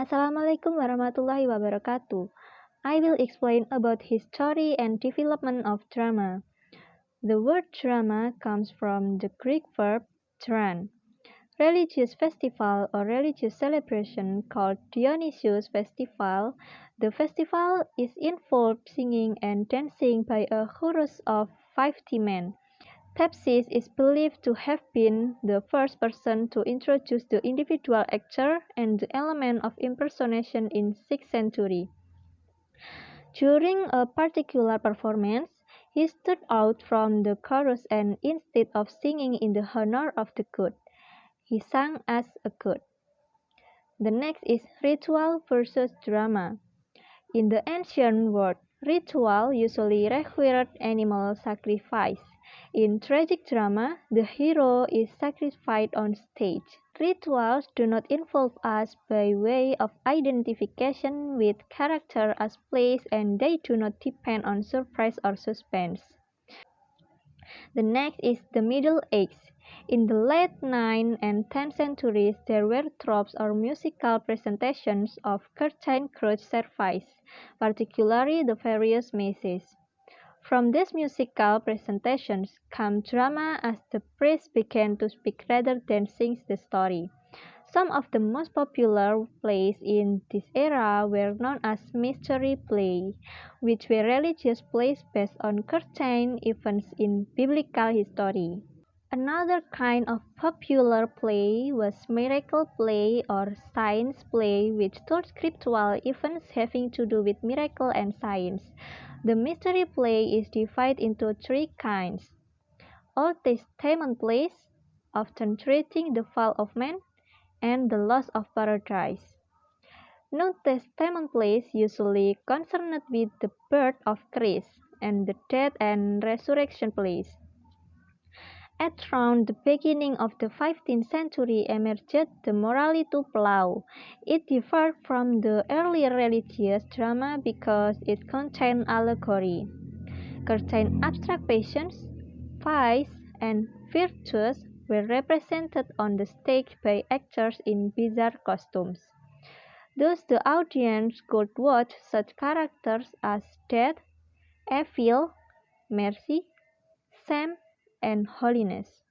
Assalamualaikum warahmatullahi wabarakatuh. I will explain about history and development of drama. The word drama comes from the Greek verb dran. Religious festival or religious celebration called Dionysius Festival. The festival is involved singing and dancing by a chorus of 50 men. Thebes is believed to have been the first person to introduce the individual actor and the element of impersonation in 6th century. During a particular performance, he stood out from the chorus and instead of singing in the honor of the god, he sang as a god. The next is ritual versus drama. In the ancient world, ritual usually required animal sacrifice. In tragic drama, the hero is sacrificed on stage. Rituals do not involve us by way of identification with character as plays, and they do not depend on surprise or suspense. The next is the Middle Ages. In the late 9th and 10th centuries, there were tropes or musical presentations of curtain cross service, particularly the various masses. From these musical presentations came drama as the priest began to speak rather than sing the story. Some of the most popular plays in this era were known as mystery plays, which were religious plays based on curtain events in biblical history. Another kind of popular play was miracle play or science play, which told scriptural events having to do with miracle and science. The mystery play is divided into three kinds. Old Testament plays, often treating the fall of man and the loss of paradise. New Testament plays usually concerned with the birth of Christ, and the death and resurrection plays. At around the beginning of the 15th century emerged the morality play. It differed from the earlier religious drama because it contained allegory, contained abstract passions, vice, and virtues were represented on the stage by actors in bizarre costumes. Thus the audience could watch such characters as death, evil, mercy, shame, and holiness.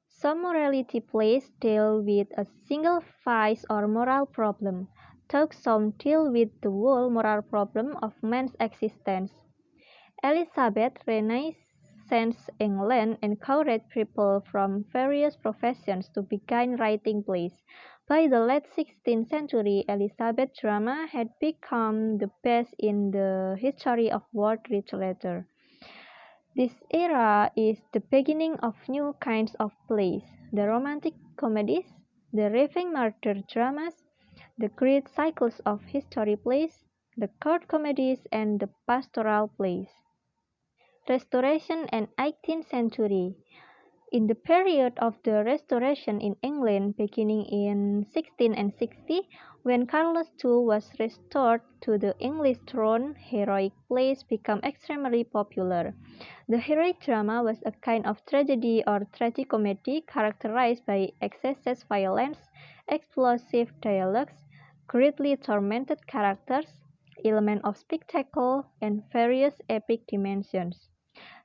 Some morality plays deal with a single vice or moral problem, though some deal with the whole moral problem of man's existence. Elizabeth Renaissance England encouraged people from various professions to begin writing plays. By the late 16th century, Elizabeth drama had become the best in the history of world literature. This era is the beginning of new kinds of plays, the romantic comedies, the raving murder dramas, the great cycles of history plays, the court comedies, and the pastoral plays. Restoration and 18th century. In the period of the Restoration in England, beginning in 1660, when Carlos II was restored to the English throne, heroic plays became extremely popular. The heroic drama was a kind of tragedy or tragicomedy characterized by excessive violence, explosive dialogues, greatly tormented characters, element of spectacle, and various epic dimensions.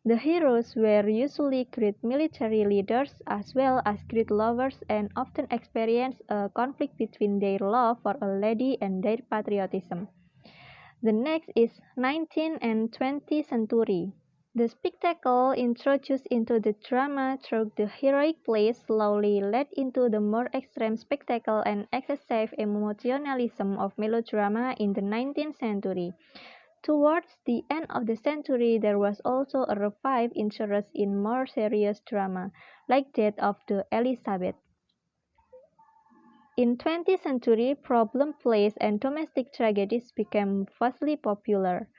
The heroes were usually great military leaders as well as great lovers and often experienced a conflict between their love for a lady and their patriotism. The next is 19th and 20th century. The spectacle introduced into the drama through the heroic plays slowly led into the more extreme spectacle and excessive emotionalism of melodrama in the 19th century. Towards the end of the century, there was also a revived interest in more serious drama, like that of the Elizabeth. In 20th century, problem plays and domestic tragedies became vastly popular.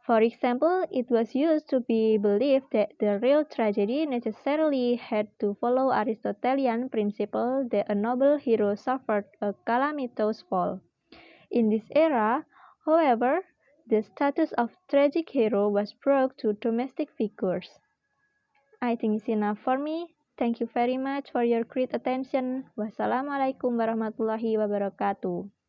For example, it was used to be believed that the real tragedy necessarily had to follow Aristotelian principle that a noble hero suffered a calamitous fall. In this era, however, the status of tragic hero was brought to domestic figures. I think it's enough for me. Thank you very much for your great attention. Wassalamualaikum warahmatullahi wabarakatuh.